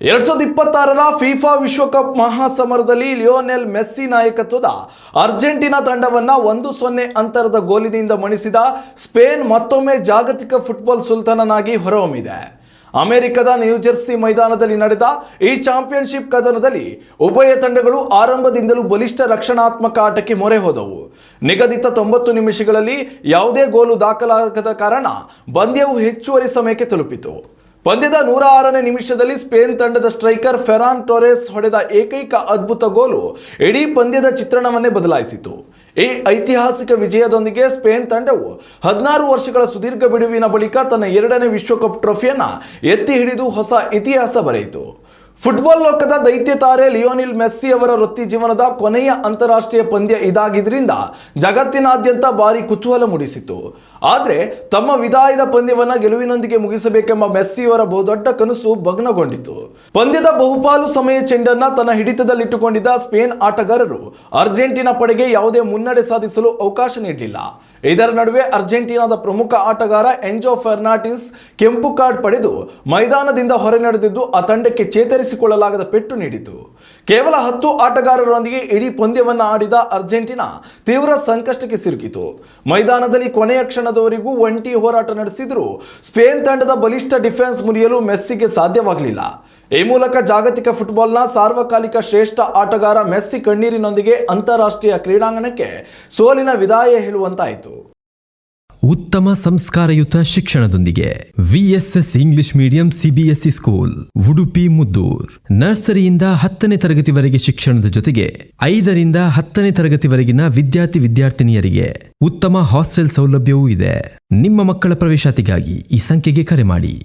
2026ರ FIFA ವಿಶ್ವಕಪ್ ಮಹಾಸಮರದಲ್ಲಿ Lionel Messi ನಾಯಕತ್ವದ Argentina ತಂಡವನ್ನು 1-0 ಅಂತರದ ಗೋಲಿನಿಂದ ಮಣಿಸಿದ ಸ್ಪೇನ್ ಮತ್ತೊಮ್ಮೆ ಜಾಗತಿಕ ಫುಟ್ಬಾಲ್ ಸುಲ್ತಾನನಾಗಿ ಹೊರಹೊಮ್ಮಿದೆ. ಅಮೆರಿಕದ ನ್ಯೂಜೆರ್ಸಿ ಮೈದಾನದಲ್ಲಿ ನಡೆದ ಈ ಚಾಂಪಿಯನ್ಶಿಪ್ ಕದನದಲ್ಲಿ ಉಭಯ ತಂಡಗಳು ಆರಂಭದಿಂದಲೂ ಬಲಿಷ್ಠ ರಕ್ಷಣಾತ್ಮಕ ಆಟಕ್ಕೆ ಮೊರೆ ಹೋದವು. ನಿಗದಿತ 90 ನಿಮಿಷಗಳಲ್ಲಿ ಯಾವುದೇ ಗೋಲು ದಾಖಲಾಗದ ಕಾರಣ ಪಂದ್ಯವು ಹೆಚ್ಚುವರಿ ಸಮಯಕ್ಕೆ ತಲುಪಿತು. ಪಂದ್ಯದ 106ನೇ ನಿಮಿಷದಲ್ಲಿ ಸ್ಪೇನ್ ತಂಡದ ಸ್ಟ್ರೈಕರ್ ಫೆರಾನ್ ಟೊರೆಸ್ ಹೊಡೆದ ಏಕೈಕ ಅದ್ಭುತ ಗೋಲು ಇಡೀ ಪಂದ್ಯದ ಚಿತ್ರಣವನ್ನೇ ಬದಲಾಯಿಸಿತು. ಈ ಐತಿಹಾಸಿಕ ವಿಜಯದೊಂದಿಗೆ ಸ್ಪೇನ್ ತಂಡವು 16 ವರ್ಷಗಳ ಸುದೀರ್ಘ ಬಿಡುವಿನ ಬಳಿಕ ತನ್ನ 2ನೇ ವಿಶ್ವಕಪ್ ಟ್ರೋಫಿಯನ್ನು ಎತ್ತಿ ಹಿಡಿದು ಹೊಸ ಇತಿಹಾಸ ಬರೆಯಿತು. ಫುಟ್ಬಾಲ್ ಲೋಕದ ದೈತ್ಯ ತಾರೆ ಲಿಯೋನೆಲ್ ಮೆಸ್ಸಿ ಅವರ ವೃತ್ತಿ ಜೀವನದ ಕೊನೆಯ ಅಂತಾರಾಷ್ಟ್ರೀಯ ಪಂದ್ಯ ಇದಾಗಿದ್ದರಿಂದ ಜಗತ್ತಿನಾದ್ಯಂತ ಭಾರಿ ಕುತೂಹಲ ಮೂಡಿಸಿತು. ಆದರೆ ತಮ್ಮ ವಿದಾಯದ ಪಂದ್ಯವನ್ನು ಗೆಲುವಿನೊಂದಿಗೆ ಮುಗಿಸಬೇಕೆಂಬ ಮೆಸ್ಸಿಯವರ ಬಹುದೊಡ್ಡ ಕನಸು ಭಗ್ನಗೊಂಡಿತು. ಪಂದ್ಯದ ಬಹುಪಾಲು ಸಮಯ ಚೆಂಡನ್ನು ತನ್ನ ಹಿಡಿತದಲ್ಲಿಟ್ಟುಕೊಂಡಿದ್ದ ಸ್ಪೇನ್ ಆಟಗಾರರು ಅರ್ಜೆಂಟೀನಾ ಪಡೆಗೆ ಯಾವುದೇ ಮುನ್ನಡೆ ಸಾಧಿಸಲು ಅವಕಾಶ ನೀಡಲಿಲ್ಲ. ಇದರ ನಡುವೆ ಅರ್ಜೆಂಟೀನಾದ ಪ್ರಮುಖ ಆಟಗಾರ ಎಂಜೋ ಫೆರ್ನಾಂಡಿಸ್ ಕೆಂಪು ಕಾರ್ಡ್ ಪಡೆದು ಮೈದಾನದಿಂದ ಹೊರ ನಡೆದಿದ್ದು ಆ ತಂಡಕ್ಕೆ ಚೇತರಿಸಿಕೊಳ್ಳಲಾಗದ ಪೆಟ್ಟು ನೀಡಿತು. ಕೇವಲ 10 ಆಟಗಾರರೊಂದಿಗೆ ಇಡೀ ಪಂದ್ಯವನ್ನು ಆಡಿದ ಅರ್ಜೆಂಟೀನಾ ತೀವ್ರ ಸಂಕಷ್ಟಕ್ಕೆ ಸಿಲುಕಿತು. ಮೈದಾನದಲ್ಲಿ ಕೊನೆಯ ಕ್ಷಣದವರೆಗೂ ಒಂಟಿ ಹೋರಾಟ ನಡೆಸಿದರೂ ಸ್ಪೇನ್ ತಂಡದ ಬಲಿಷ್ಠ ಡಿಫೆನ್ಸ್ ಮುರಿಯಲು ಮೆಸ್ಸಿಗೆ ಸಾಧ್ಯವಾಗಲಿಲ್ಲ. ಈ ಮೂಲಕ ಜಾಗತಿಕ ಫುಟ್ಬಾಲ್ನ ಸಾರ್ವಕಾಲಿಕ ಶ್ರೇಷ್ಠ ಆಟಗಾರ ಮೆಸ್ಸಿ ಕಣ್ಣೀರಿನೊಂದಿಗೆ ಅಂತಾರಾಷ್ಟ್ರೀಯ ಕ್ರೀಡಾಂಗಣಕ್ಕೆ ಸೋಲಿನ ವಿದಾಯ ಹೇಳುವಂತಾಯಿತು. ಉತ್ತಮ ಸಂಸ್ಕಾರಯುತ ಶಿಕ್ಷಣದೊಂದಿಗೆ VSS English medium CBSE school Udupi Muddur. ನರ್ಸರಿಯಿಂದ 10ನೇ ತರಗತಿವರೆಗೆ ಶಿಕ್ಷಣದ ಜೊತೆಗೆ 5ರಿಂದ 10ನೇ ತರಗತಿವರೆಗಿನ ವಿದ್ಯಾರ್ಥಿನಿಯರಿಗೆ ಉತ್ತಮ ಹಾಸ್ಟೆಲ್ ಸೌಲಭ್ಯವೂ ಇದೆ. ನಿಮ್ಮ ಮಕ್ಕಳ ಪ್ರವೇಶಾತಿಗಾಗಿ ಈ ಸಂಖ್ಯೆಗೆ ಕರೆ ಮಾಡಿ.